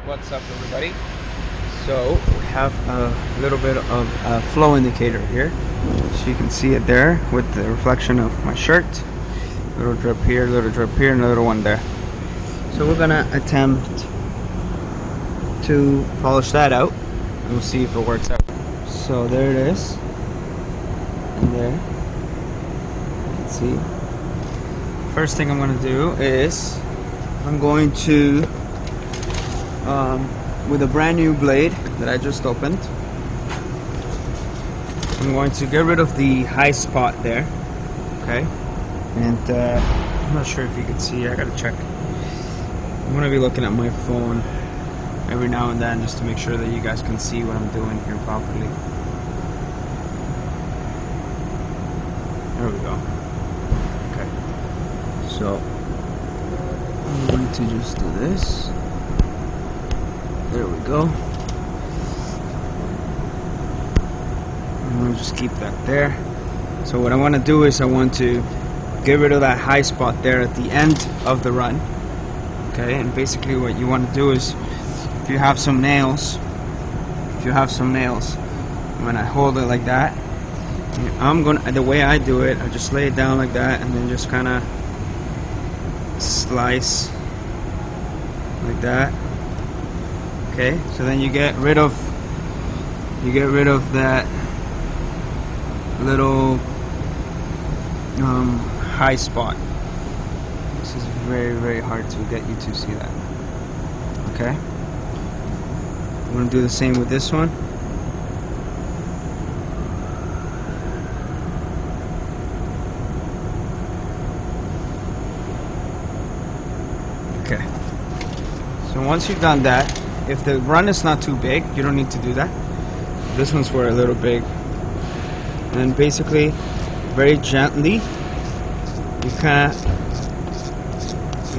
What's up, everybody? So we have a little bit of a flow indicator here, so you can see it there with the reflection of my shirt. Little drip here, little drip here, and a little one there. So we're gonna attempt to polish that out and we'll see if it works out. So there it is, and there you can see. First thing I'm gonna do is I'm going to with a brand new blade that I just opened, I'm going to get rid of the high spot there, okay? And I'm not sure if you can see, I gotta check. I'm gonna be looking at my phone every now and then just to make sure that you guys can see what I'm doing here properly. There we go. Okay. So I'm going to just do this. There we go. I'm going to just keep that there. So what I want to do is I want to get rid of that high spot there at the end of the run. Okay, and basically what you want to do is, if you have some nails, when I hold it like that, the way I do it, I just lay it down like that and then just kind of slice like that. Okay, so then you get rid of that little high spot. This is very, very hard to get you to see that. Okay, I'm gonna do the same with this one. Okay, so once you've done that, if the run is not too big, you don't need to do that. This one's for a little big. And basically, very gently, you're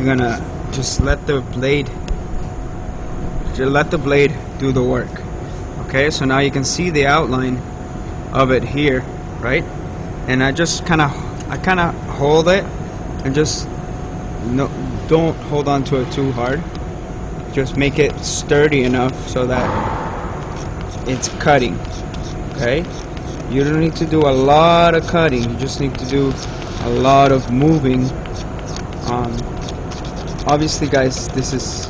gonna just let the blade do the work. Okay, so now you can see the outline of it here, right? And I kind of hold it and just don't hold on to it too hard. Just make it sturdy enough so that it's cutting. Okay, you don't need to do a lot of cutting, you just need to do a lot of moving. Obviously, guys, this is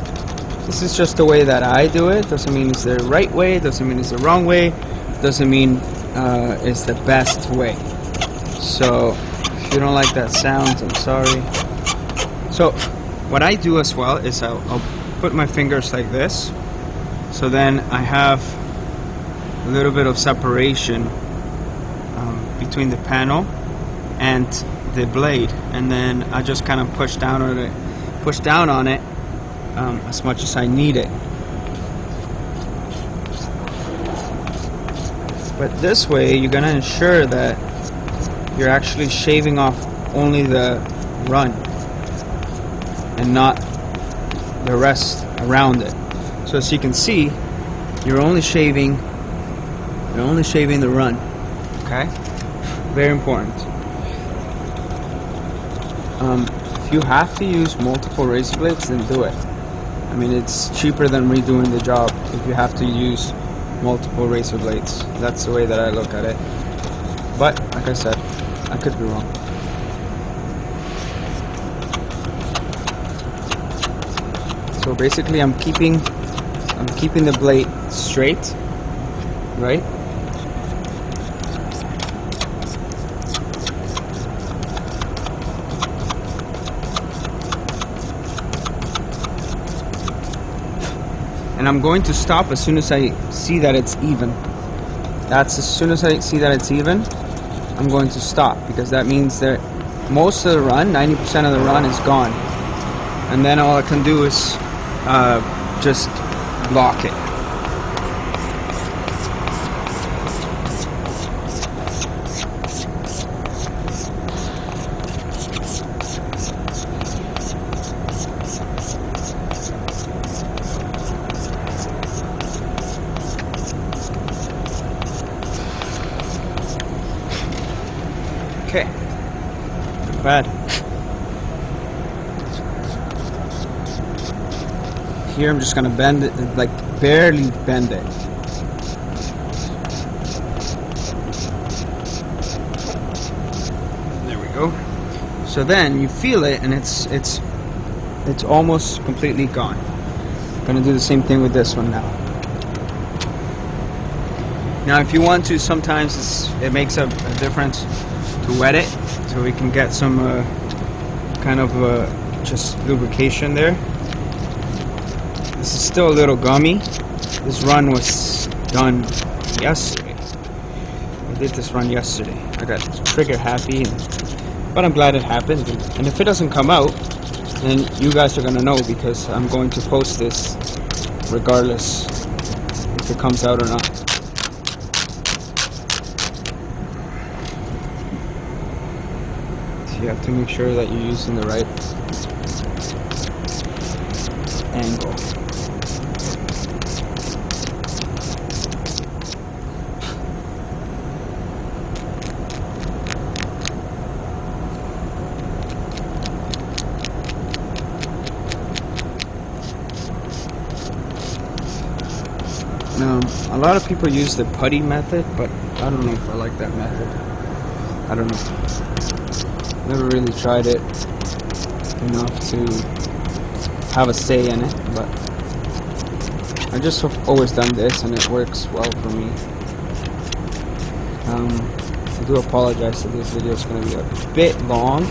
just the way that I do it. Doesn't mean it's the right way, doesn't mean it's the wrong way, doesn't mean it's the best way. So if you don't like that sound, I'm sorry. So what I do as well is I'll put my fingers like this, so then I have a little bit of separation between the panel and the blade, and then I just kind of push down on it as much as I need it. But this way you're gonna ensure that you're actually shaving off only the run and not the rest around it. So as you can see, you're only shaving the run. Okay, very important. If you have to use multiple razor blades, then do it. I mean, it's cheaper than redoing the job if you have to use multiple razor blades. That's the way that I look at it. But like I said, I could be wrong. So basically, I'm keeping the blade straight, right? And I'm going to stop as soon as I see that it's even. That's as soon as I see that it's even, I'm going to stop, because that means that most of the run, 90% of the run, is gone. And then all I can do is just block it. Okay, not bad. here I'm just gonna bend it, like barely bend it. There we go. So then you feel it, and it's almost completely gone. I'm gonna do the same thing with this one now. Now, if you want to, sometimes it makes a difference to wet it, so we can get some kind of just lubrication there. This is still a little gummy. This run was done yesterday. I did this run yesterday. I got trigger happy, but I'm glad it happened. And if it doesn't come out, then you guys are gonna know, because I'm going to post this regardless if it comes out or not. So you have to make sure that you're using the right angle. Now, a lot of people use the putty method, but I don't know if I like that method. I don't know. Never really tried it enough to have a say in it, but I just have always done this, and it works well for me. I do apologize that this video is going to be a bit long,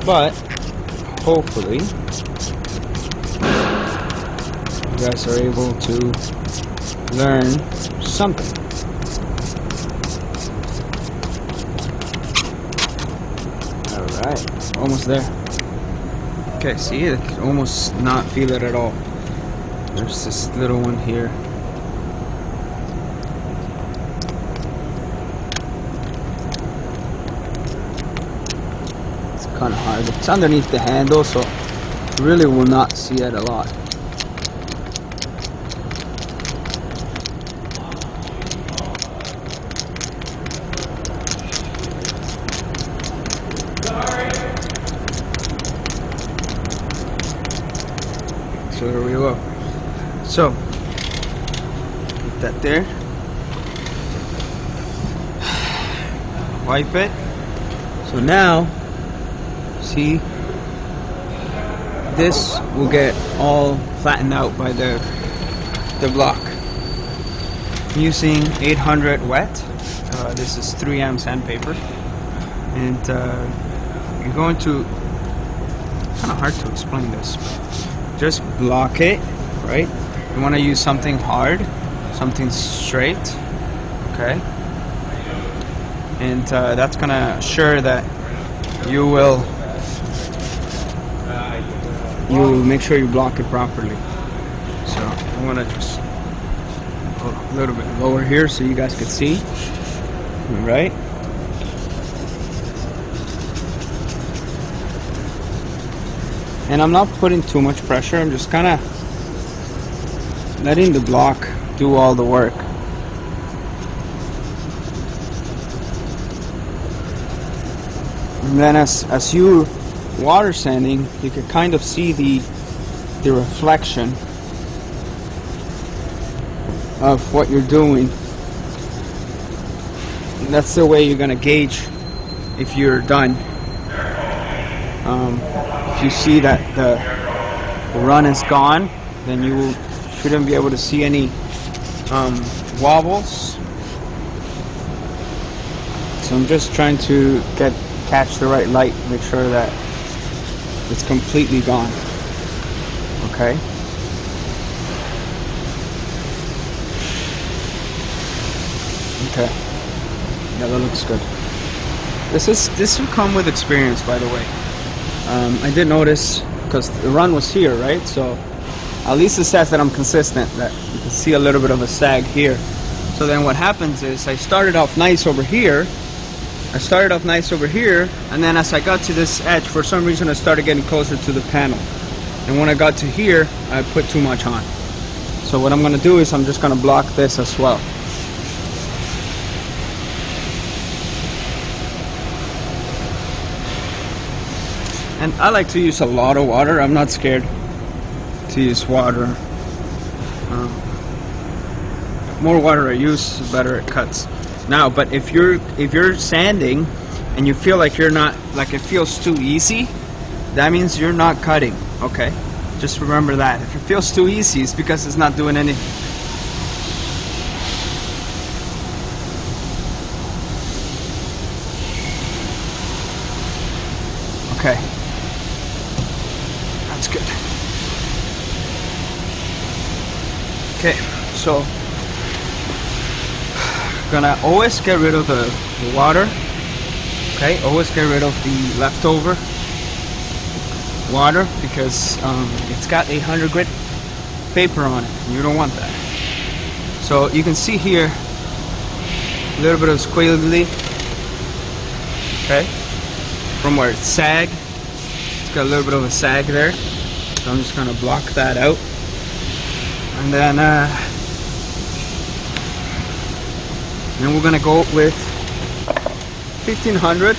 but hopefully you guys are able to learn something. Alright, almost there. Okay, see, I can almost not feel it at all. There's this little one here. It's kind of hard. It's underneath the handle, so you really will not see it a lot. So there we go. So put that there. Wipe it. So now, see, this will get all flattened out by the block. I'm using 800 wet. This is 3M sandpaper, and you're going to, kind of hard to explain this. Just block it, right? You want to use something hard, something straight, okay? And that's gonna assure that you will make sure you block it properly. So I want to just go a little bit lower here so you guys can see, all right? And I'm not putting too much pressure, I'm just kind of letting the block do all the work. And then as you water sanding, you can kind of see the reflection of what you're doing. And that's the way you're going to gauge if you're done. If you see that the run is gone, then you shouldn't be able to see any wobbles. So I'm just trying to catch the right light, make sure that it's completely gone. Okay. Okay. Yeah, that looks good. This will come with experience, by the way. I did notice, because the run was here, right? So at least it says that I'm consistent, that you can see a little bit of a sag here. So then what happens is I started off nice over here, and then as I got to this edge, for some reason I started getting closer to the panel. And when I got to here, I put too much on. So what I'm going to do is I'm just going to block this as well. And I like to use a lot of water. I'm not scared to use water. More water I use, the better it cuts. Now, but if you're sanding and you feel like you're not, like it feels too easy, that means you're not cutting. Okay, just remember that. If it feels too easy, it's because it's not doing anything. Okay, that's good. Okay, so gonna always get rid of the water. Okay, always get rid of the leftover water because it's got 800 grit paper on it. You don't want that. So you can see here a little bit of squiggly. Okay, from where it's sag, it's got a little bit of a sag there. So I'm just gonna block that out, and then we're gonna go with 1500.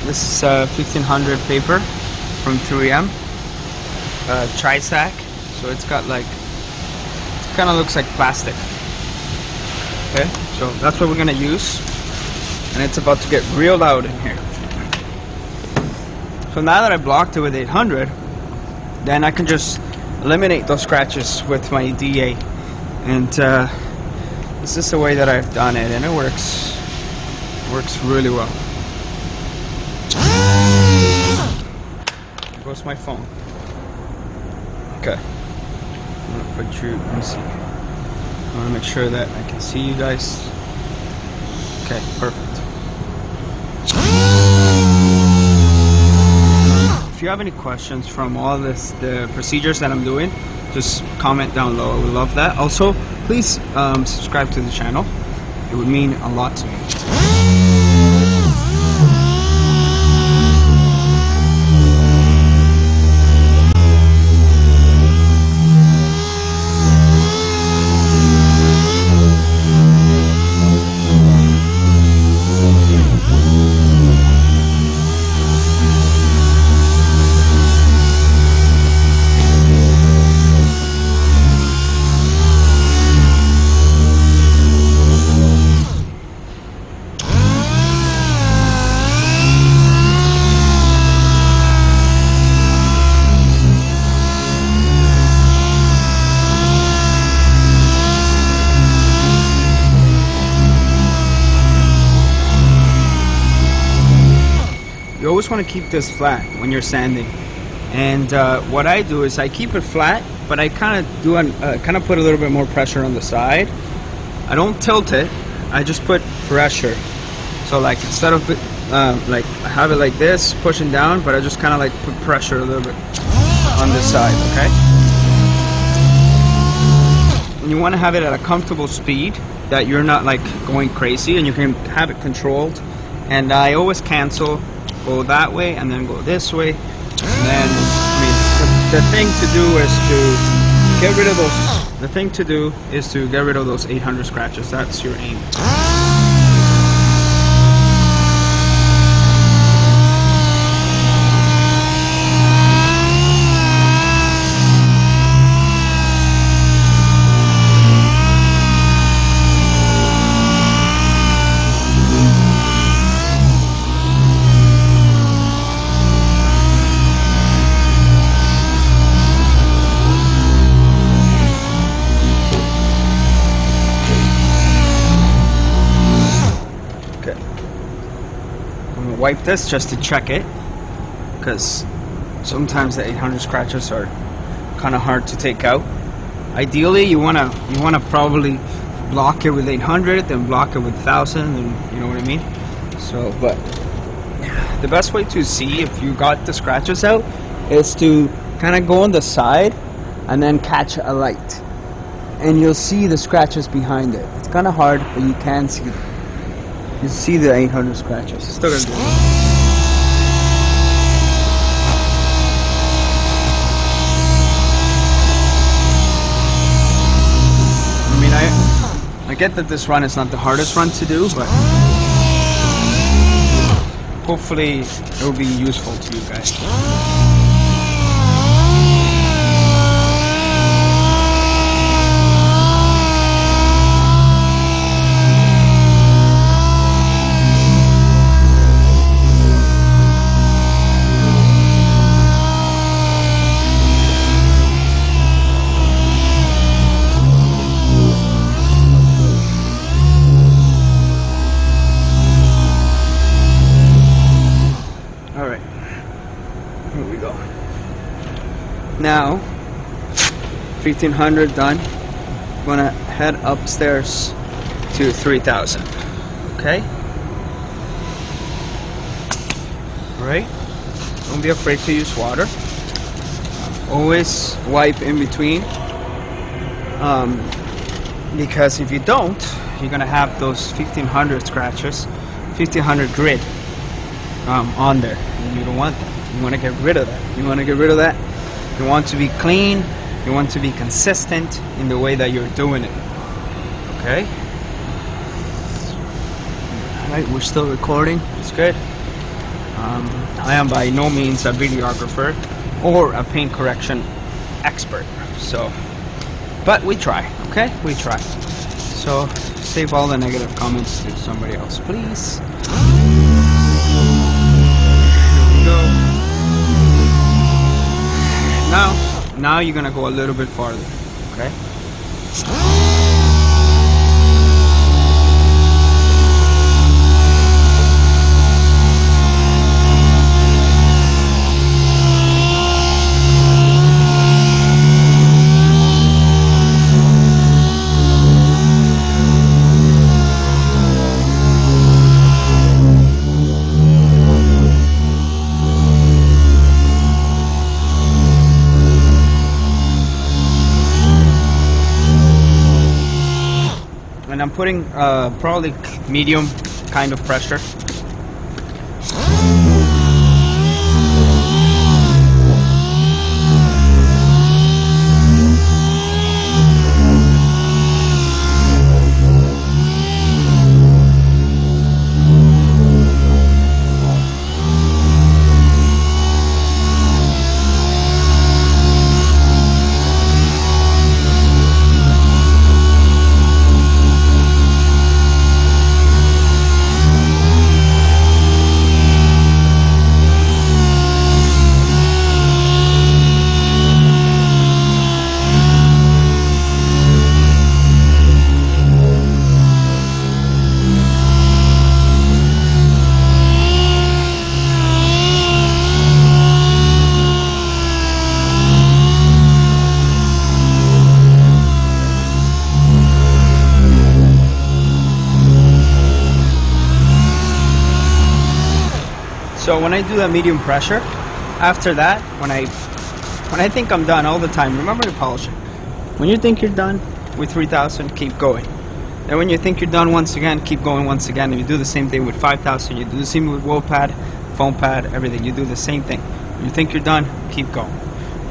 This is 1500 paper from 3M, tri-stack. So it's got like, it kind of looks like plastic. Okay, so that's what we're gonna use, and it's about to get real loud in here. So now that I blocked it with 800, then I can just eliminate those scratches with my DA, and this is the way that I've done it, and it works really well. There goes my phone. Okay, I'm gonna put you, let me see, I want to make sure that I can see you guys. Okay, perfect. If you have any questions from all this, the procedures that I'm doing, just comment down below. I would love that. Also, please subscribe to the channel. It would mean a lot to me. You always want to keep this flat when you're sanding, and what I do is I keep it flat, but I kind of do kind of put a little bit more pressure on the side. I don't tilt it, I just put pressure. So like instead of like I have it like this pushing down, but I just kind of like put pressure a little bit on this side. Okay, and you want to have it at a comfortable speed that you're not like going crazy, and you can have it controlled. And I always cancel. Go that way and then go this way, and then the thing to do is to get rid of those. The thing to do is to get rid of those 800 scratches. That's your aim. Wipe this just to check it, because sometimes the 800 scratches are kind of hard to take out. Ideally, you wanna probably block it with 800, then block it with 1000, and you know what I mean. So, but the best way to see if you got the scratches out is to kind of go on the side and then catch a light, and you'll see the scratches behind it. It's kind of hard, but you can see them. You see the 800 scratches. Still gonna do it. I mean, I get that this run is not the hardest run to do, but hopefully it will be useful to you guys. Now 1500 done. I'm gonna head upstairs to 3000. Okay? Alright? Don't be afraid to use water. Always wipe in between. Because if you don't, you're gonna have those 1500 scratches, 1500 grit on there. And you don't want that. You wanna get rid of that. You wanna get rid of that. You want to be clean, you want to be consistent in the way that you're doing it. Okay? Alright, we're still recording. It's good. I am by no means a videographer or a paint correction expert. So, but we try, okay? We try. So, save all the negative comments to somebody else, please. Here we go. Now you're gonna go a little bit farther, okay? And I'm putting probably medium kind of pressure. So when I do that medium pressure, after that, when I think I'm done all the time, remember to polish it. When you think you're done with 3000, keep going. And when you think you're done once again, keep going once again. And you do the same thing with 5000, you do the same with wall pad, foam pad, everything. You do the same thing. When you think you're done, keep going.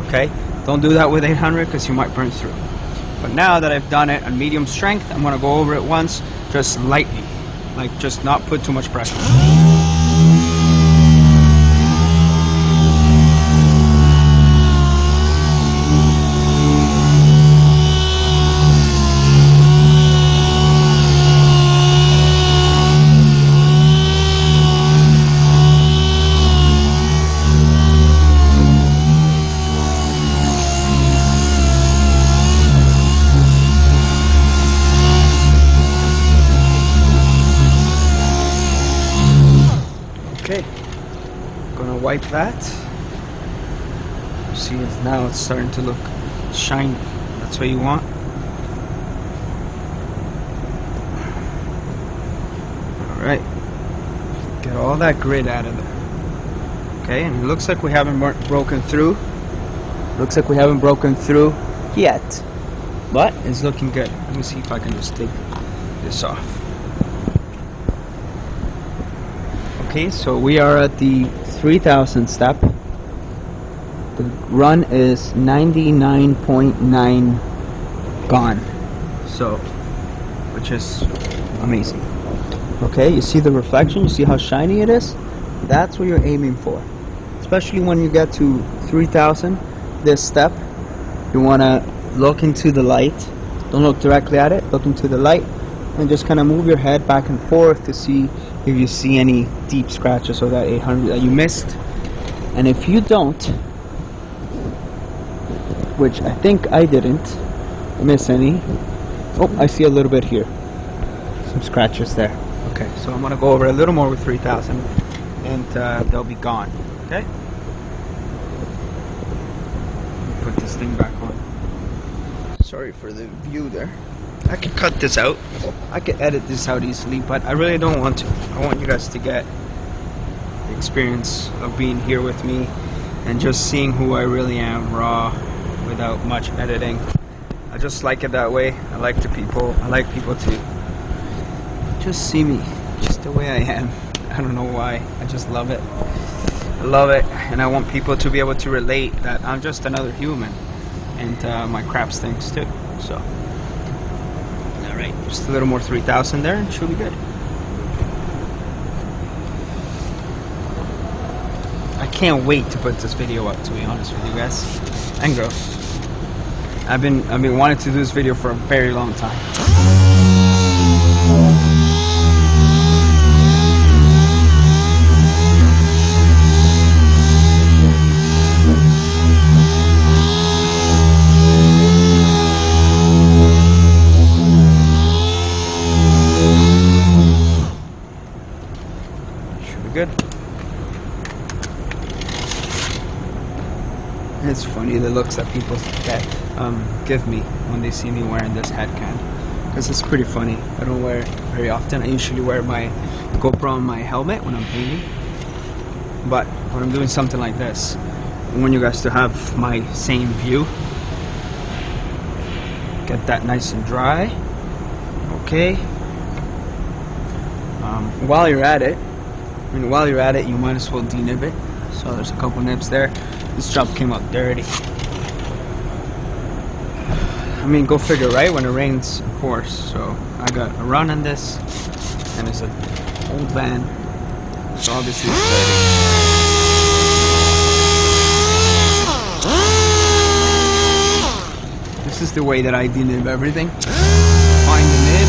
Okay? Don't do that with 800 because you might burn through. But now that I've done it at medium strength, I'm going to go over it once, just lightly. Like, just not put too much pressure. Okay, gonna wipe that. See, now it's starting to look shiny. That's what you want. Alright, get all that grit out of there. Okay, and it looks like we haven't broken through. Looks like we haven't broken through yet, but it's looking good. Let me see if I can just take this off. Okay, so we are at the 3000 step. The run is 99.9 gone. So, which is amazing. Okay, you see the reflection? You see how shiny it is? That's what you're aiming for. Especially when you get to 3,000, this step, you want to look into the light. Don't look directly at it, look into the light, and just kind of move your head back and forth to see if you see any deep scratches of that 800 that you missed. And if you don't, which I think I didn't miss any. Oh, I see a little bit here. Some scratches there. Okay, so I'm going to go over a little more with 3,000 and they'll be gone. Okay? Put this thing back on. Sorry for the view there. I could cut this out. I could edit this out easily, but I really don't want to. I want you guys to get the experience of being here with me and just seeing who I really am, raw, without much editing. I just like it that way. I like people to just see me just the way I am. I don't know why. I just love it. I love it, and I want people to be able to relate that I'm just another human, and my crap stinks too. So, all right, just a little more 3,000 there, and it should be good. I can't wait to put this video up, to be honest with you guys and girls. I've been wanting to do this video for a very long time. Should be good. It's funny the looks that people give me when they see me wearing this head cam, because it's pretty funny. I don't wear it very often. I usually wear my GoPro on my helmet when I'm painting, but when I'm doing something like this, I want you guys to have my same view. Get that nice and dry. Okay. While you're at it, you might as well denib it. So there's a couple nibs there. This job came out dirty. I mean, go figure, right? When it rains, of course. So I got a run on this, and it's an old van, so obviously it's dirty. This is the way that I denib everything. Find the nib.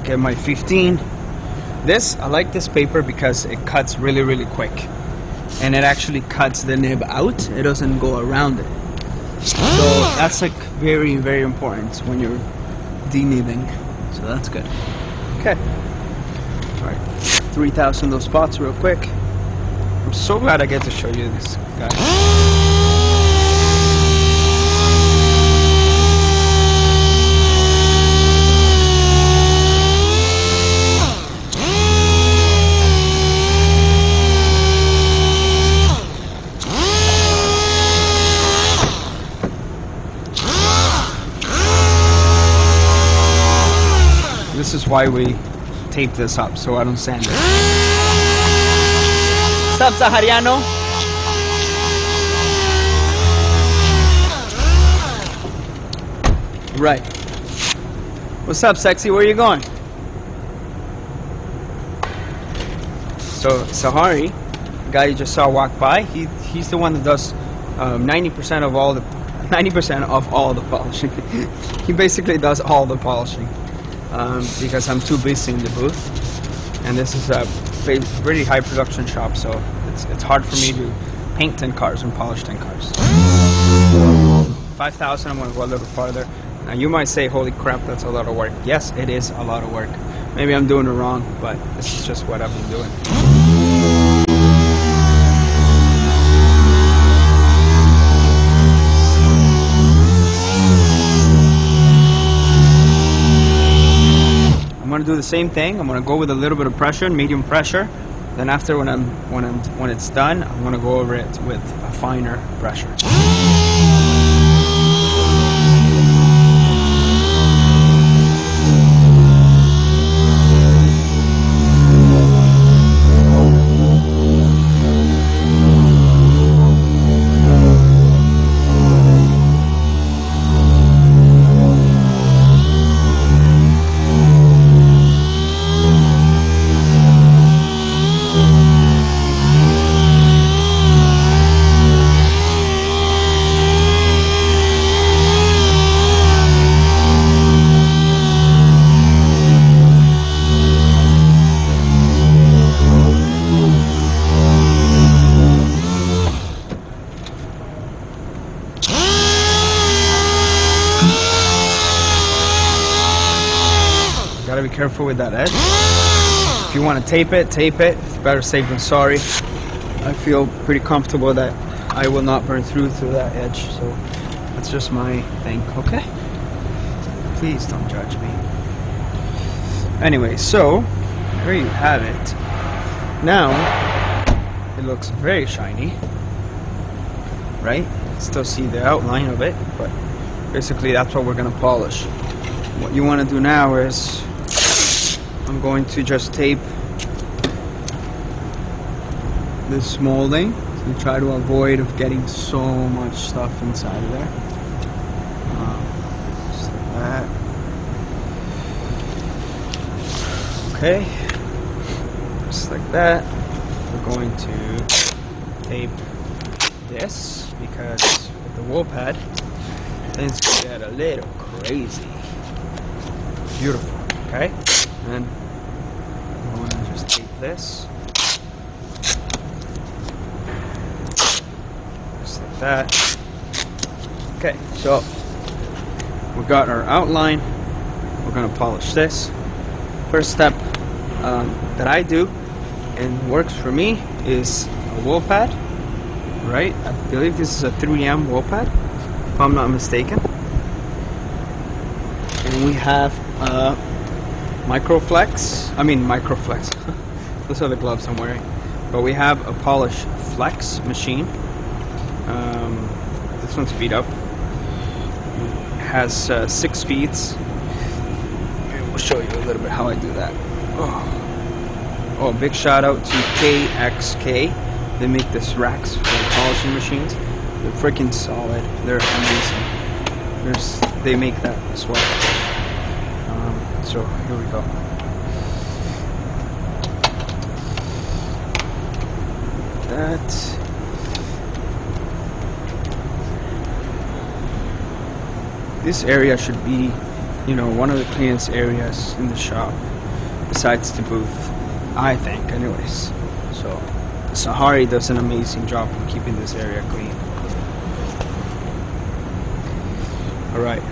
Get my 15. This, I like this paper because it cuts really, really quick. And it actually cuts the nib out. It doesn't go around it. So that's like very, very important when you're denibbing. So that's good. Okay. Alright. 3,000 those spots real quick. I'm so glad I get to show you this, guys. This is why we tape this up, so I don't sand it. What's up, Sahariano? Right. What's up, sexy? Where are you going? So, Sahari, the guy you just saw walk by, he's the one that does 90% of all the polishing. He basically does all the polishing. Because I'm too busy in the booth, and this is a really high production shop, so it's hard for me to paint 10 cars and polish 10 cars. 5,000, I'm going to go a little farther. Now you might say, holy crap, that's a lot of work. Yes, it is a lot of work. Maybe I'm doing it wrong, but this is just what I've been doing. I'm going to do the same thing. I'm going to go with a little bit of pressure, medium pressure. Then after when it's done, I'm going to go over it with a finer pressure. careful with that edge. If you want to tape it, tape it. It's better safe than sorry. I feel pretty comfortable that I will not burn through to that edge, so that's just my thing, okay? Please don't judge me. Anyway, so there you have it. Now it looks very shiny, right? Still see the outline of it, but basically that's what we're gonna polish. What you want to do now is I'm going to just tape this molding to try to avoid of getting so much stuff inside of there. Just like that. Okay, just like that. We're going to tape this because with the wool pad things get a little crazy. Beautiful, okay? And I'm going to just tape this. Just like that. Okay, so we got our outline. We're going to polish this. First step that I do and works for me is a wool pad, right? I believe this is a 3M wool pad, if I'm not mistaken. And we have Microflex. Those are the gloves I'm wearing. But we have a Polish Flex machine. This one's speed up. It has 6 speeds. We'll show you a little bit how I do that. Oh, big shout out to KXK. They make this racks for polishing machines. They're freaking solid. They're amazing. They make that as well. So here we go. That. This area should be, you know, one of the cleanest areas in the shop, besides the booth, I think, anyways. So Sahari does an amazing job of keeping this area clean. Alright.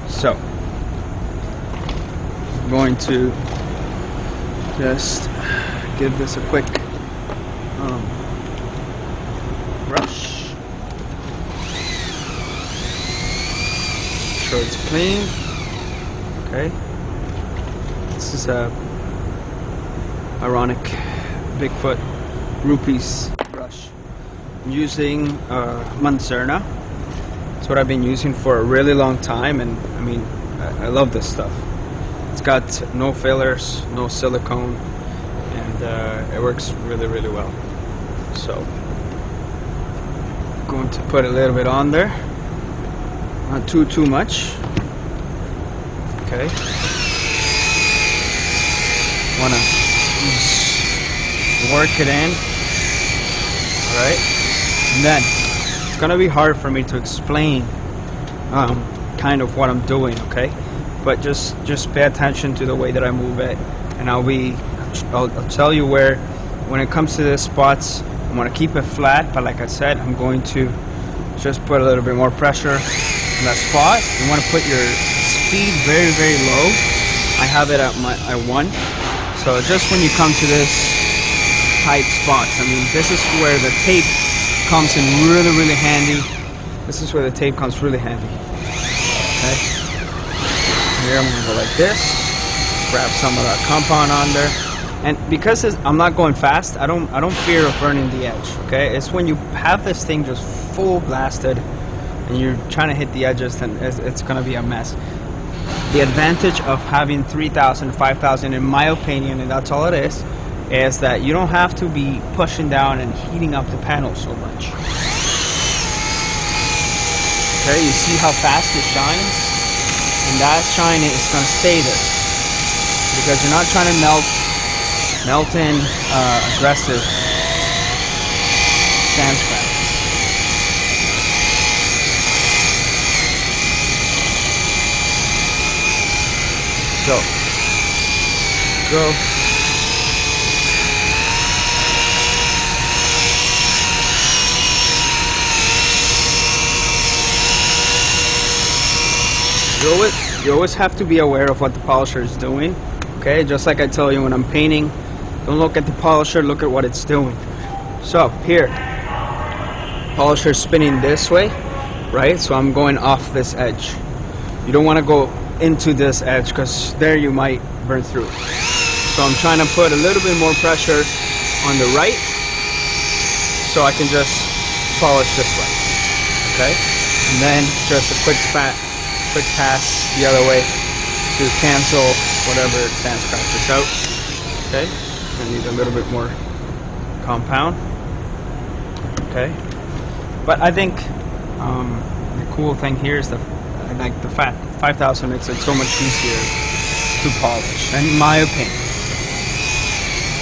So I'm going to just give this a quick brush. So it's clean. Okay. This is a ironic Bigfoot rupees brush. I'm using Mancerna. That's what I've been using for a really long time, and I mean, I love this stuff. It's got no fillers, no silicone, and it works really, really well. So I'm going to put a little bit on there. Not too much. Okay. Wanna work it in. Alright. And then it's gonna be hard for me to explain kind of what I'm doing, okay? But just pay attention to the way that I move it, and I'll tell you where, when it comes to the spots, I want to keep it flat, but like I said, I'm going to just put a little bit more pressure in that spot. You want to put your speed very, very low. I have it at 1. So just when you come to this tight spots, I mean, this is where the tape comes in really, really handy. This is where the tape comes really handy. Okay. Here I'm gonna go like this. Grab some of that compound on there, and because I'm not going fast, I don't fear of burning the edge. Okay. It's when you have this thing just full blasted and you're trying to hit the edges, then it's gonna be a mess. The advantage of having 3,000, 5,000, in my opinion, and that's all it is that you don't have to be pushing down and heating up the panel so much. Okay, you see how fast it shines? And that shine is going to stay there. Because you're not trying to melt in aggressive sand scratches. So, go. Do it. You always have to be aware of what the polisher is doing. Okay, just like I tell you when I'm painting, don't look at the polisher, look at what it's doing. So here, polisher is spinning this way, right? So I'm going off this edge. You don't want to go into this edge because there you might burn through. So I'm trying to put a little bit more pressure on the right so I can just polish this way. Okay, and then just a quick pass the other way to cancel whatever sand scratches out. Okay, I need a little bit more compound. Okay, but I think the cool thing here is like the 5000 makes it so much easier to polish, in my opinion.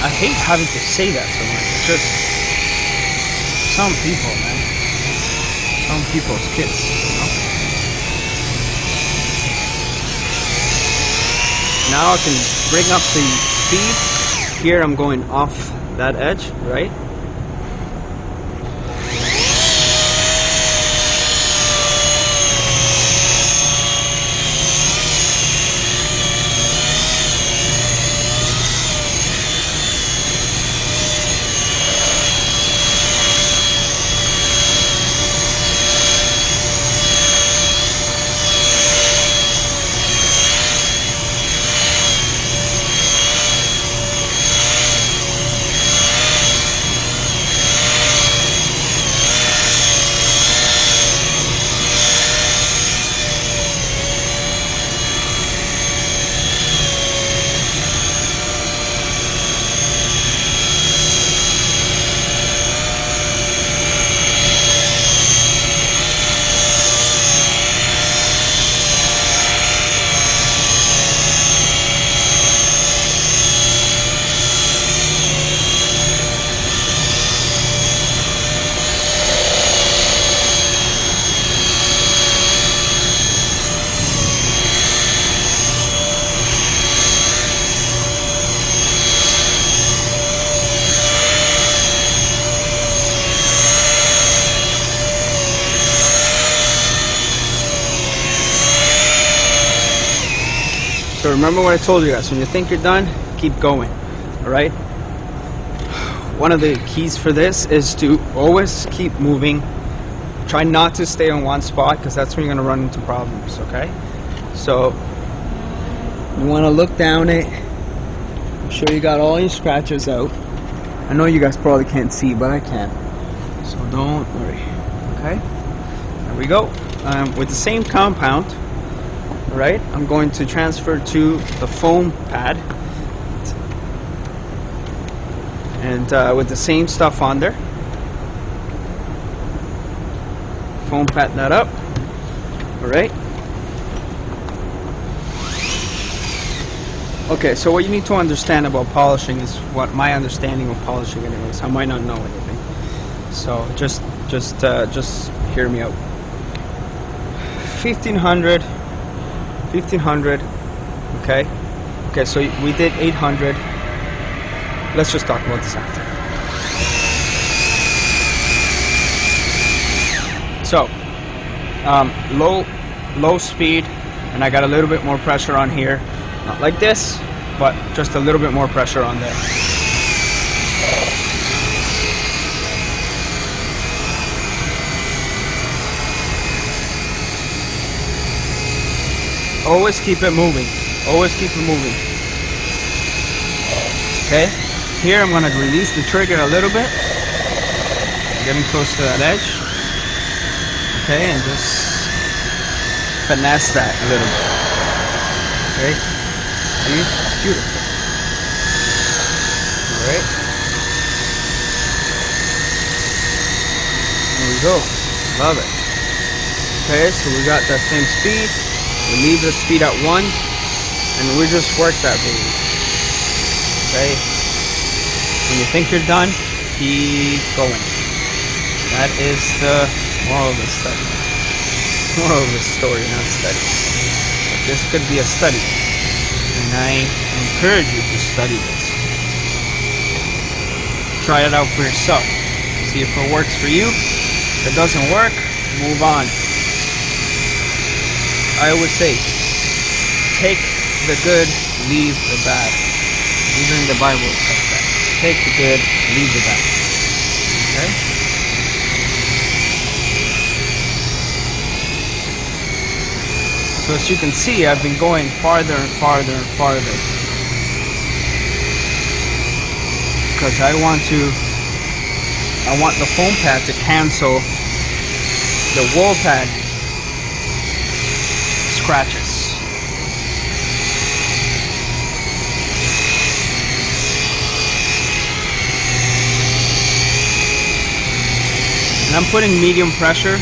I hate having to say that so much. It's just some people, man. Some people's kids, you know? Now I can bring up the speed. Here I'm going off that edge, right? So remember what I told you guys, when you think you're done, keep going, alright? One of the keys for this is to always keep moving. Try not to stay on one spot, because that's when you're going to run into problems, okay? So, you want to look down it, make sure you got all your scratches out. I know you guys probably can't see, but I can. So don't worry, okay? There we go. With the same compound, right, I'm going to transfer to the foam pad, and with the same stuff on there, foam pad that up. All right. Okay, so what you need to understand about polishing is what my understanding of polishing anyways. I might not know anything, so just hear me out. 1500, okay, so we did 800. Let's just talk about this after. So low speed, and I got a little bit more pressure on here, not like this, but just a little bit more pressure on there. Always keep it moving. Always keep it moving. Okay? Here I'm going to release the trigger a little bit. Getting close to that edge. Okay, and just finesse that a little bit. Okay? See? Beautiful. Alright. There we go. Love it. Okay, so we got that same speed. We leave the speed at 1, and we just work that baby. Okay? When you think you're done, keep going. That is the moral of the study. Moral of the story, not study. But this could be a study, and I encourage you to study this. Try it out for yourself. See if it works for you. If it doesn't work, move on. I always say, take the good, leave the bad. Even in the Bible it says that. Take the good, leave the bad. Okay? So as you can see, I've been going farther and farther and farther. Because I want the foam pad to cancel the wool pad scratches. And I'm putting medium pressure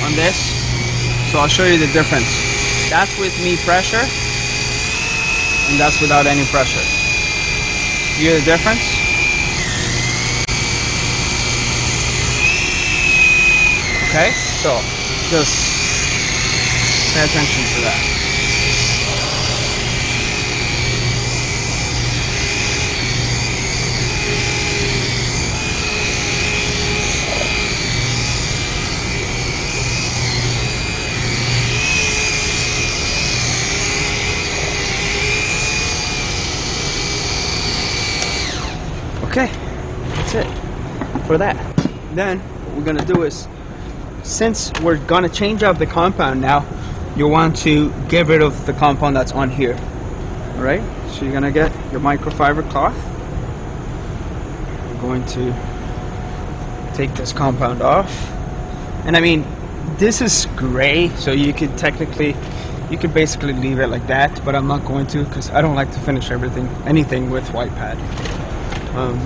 on this, so I'll show you the difference. That's with me pressure, and that's without any pressure. You hear the difference? Okay, so just pay attention to that. Okay, that's it for that. Then what we're gonna do is, since we're gonna change up the compound now, you want to get rid of the compound that's on here. Alright, so you're gonna get your microfiber cloth. You're going to take this compound off. And I mean, this is gray, so you could basically leave it like that, but I'm not going to, because I don't like to finish anything with white pad.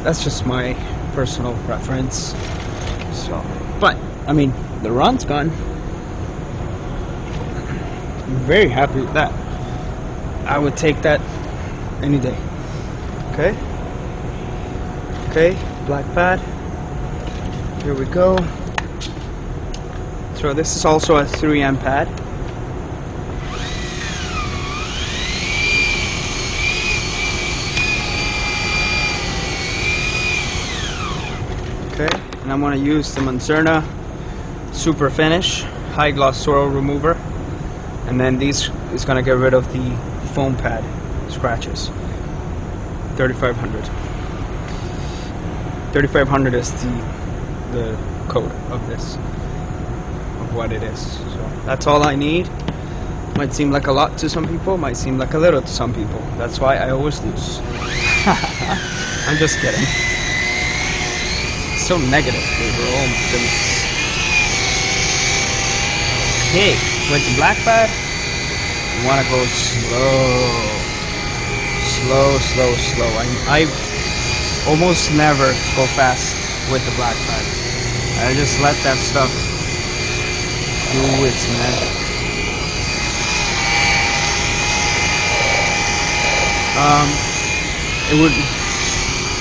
That's just my personal preference. So, but I mean, the run's gone. I'm very happy with that. I would take that any day. Okay. Okay, black pad. Here we go. So this is also a 3M pad. Okay, and I'm going to use the Manzerna Super Finish High Gloss Soil Remover, and then these is going to get rid of the foam pad scratches. 3500. 3500 is the code of this, of what it is. So that's all I need. Might seem like a lot to some people, might seem like a little to some people. That's why I always lose. I'm just kidding. So negative, dude. Oh my goodness. Okay, with the black pad, you want to go slow. Slow. I almost never go fast with the black pad. I just let that stuff do its magic. It would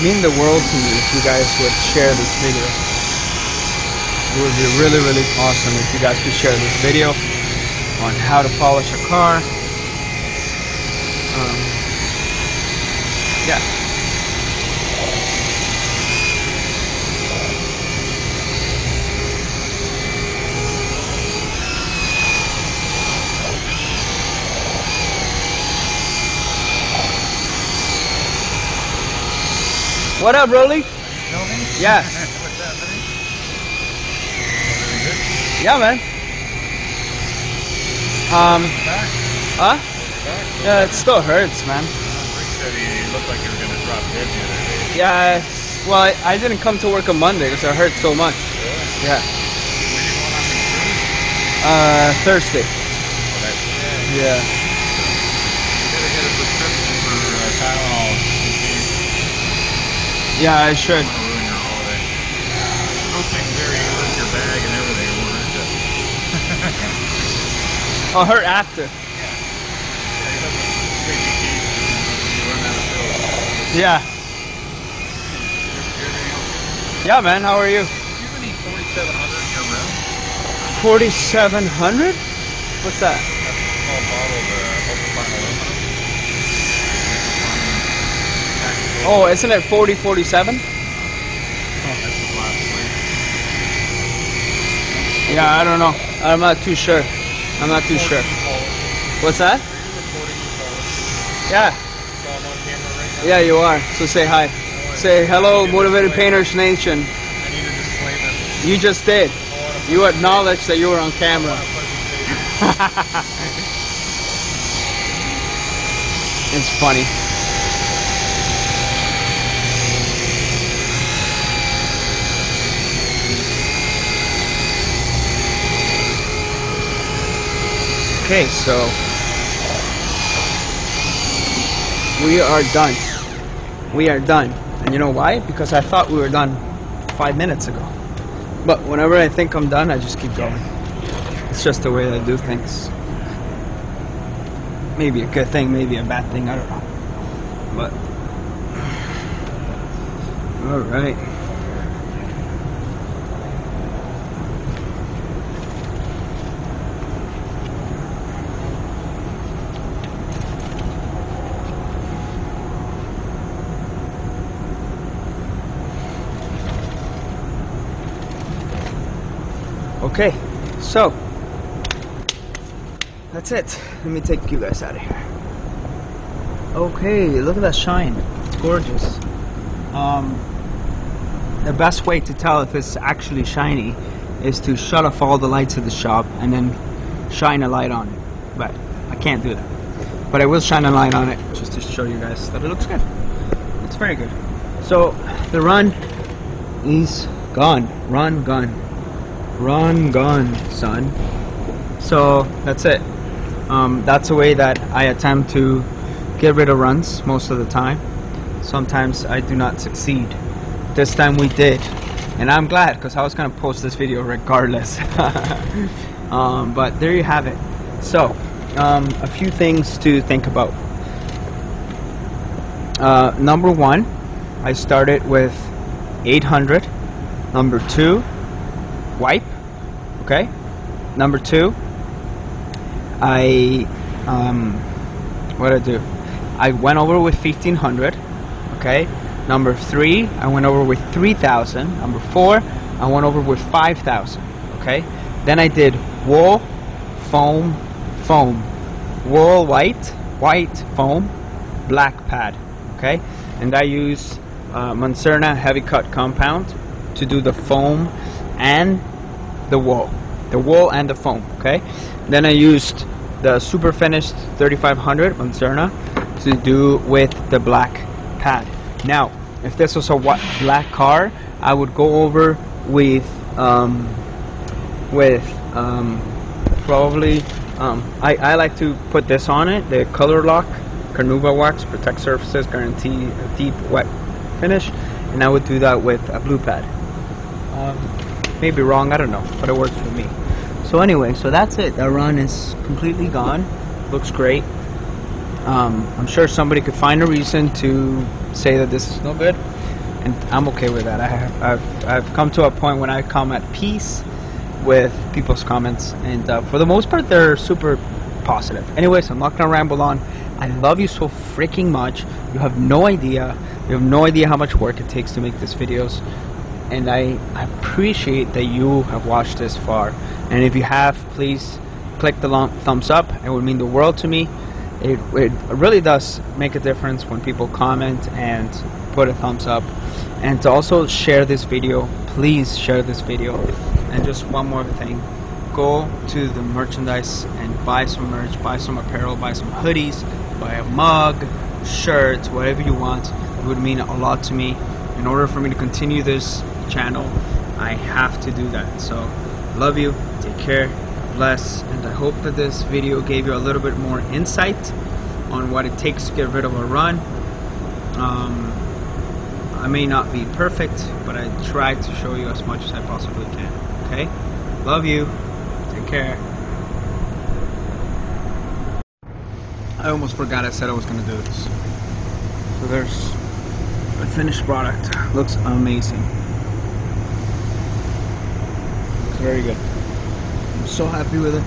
mean the world to me if you guys would share this video. It would be really, really awesome if you guys could share this video on how to polish a car. Yeah. What up, Rolly? Yes. What's happening? Yeah, man. Huh? Yeah, it still hurts, man. Rick said he looked like you were going to drop dead the other day. Yeah, well, I didn't come to work on Monday because it hurt so much. Really? Yeah. Were you going on the cruise? Thursday. Oh, that's good. Yeah. You better get a prescription for Tylenol in case Yeah, I should. you want to ruin your holiday. Those things there, you lose your bag and everything. It won't hurt you. I'll hurt after. Yeah. You have a squeaky teeth and you run out of pills. Yeah. Yeah, man. How are you? Do you have any 4700 in your room? 4700? What's that? That's a small bottle of ultrafine aluminum. Oh, isn't it 4047? That's the last one. Yeah, I don't know. I'm not too sure. I'm not too sure. What's that? Yeah. So I'm on camera right now. Yeah, you are. So say hi. Say hello, Motivated Painters Nation. I need a disclaimer. You just did. You acknowledged that you were on camera. It's funny. Okay, so we are done. We are done. And you know why? Because I thought we were done 5 minutes ago. But whenever I think I'm done, I just keep going. It's just the way I do things. Maybe a good thing, maybe a bad thing, I don't know. But alright. Okay, so that's it. Let me take you guys out of here. Okay, look at that shine. It's gorgeous. The best way to tell if it's actually shiny is to shut off all the lights of the shop and then shine a light on it. But I can't do that. But I will shine a light on it just to show you guys that it looks good. It's very good. So the run is gone. Run, gun. Run, gun, son. So that's it. That's a way that I attempt to get rid of runs most of the time. Sometimes I do not succeed. This time we did, and I'm glad because I was gonna post this video regardless. But there you have it. So a few things to think about. Number one, I started with 800. Number two, wipe. Okay. Number two, what did I do? I went over with 1500. Okay. Number three, I went over with 3000. Number four, I went over with 5000. Okay. Then I did wool, foam, foam, wool, white, foam, black pad. Okay. And I used Monserna heavy cut compound to do the foam and the wool and the foam. Okay. Then I used the super finished 3500 Monserna to do with the black pad. Now if this was a black car, I would go over with probably I like to put this on it, the Color Lock Carnauba wax, protect surfaces, guarantee a deep wet finish, and I would do that with a blue pad. Maybe wrong, I don't know, but it works for me. So anyway, so that's it. That run is completely gone. Looks great. I'm sure somebody could find a reason to say that this is no good, and I'm okay with that. I've come to a point when I come at peace with people's comments, and for the most part they're super positive. Anyways, I'm not gonna ramble on. I love you so freaking much. You have no idea. You have no idea how much work it takes to make these videos, and I appreciate that you have watched this far. And if you have, please click the thumbs up. It would mean the world to me. It really does make a difference when people comment and put a thumbs up. And to also share this video, please share this video. And just one more thing, go to the merchandise and buy some merch, buy some apparel, buy some hoodies, buy a mug, shirts, whatever you want. It would mean a lot to me. In order for me to continue this channel, I have to do that. So love you, take care, bless, and I hope that this video gave you a little bit more insight on what it takes to get rid of a run. I may not be perfect, but I try to show you as much as I possibly can. Okay? Love you, take care. I almost forgot I said I was going to do this. So there's the finished product. Looks amazing. Looks very good. I'm so happy with it.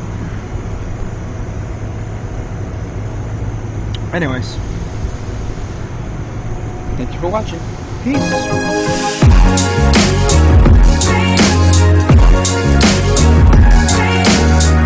Anyways, thank you for watching. Peace.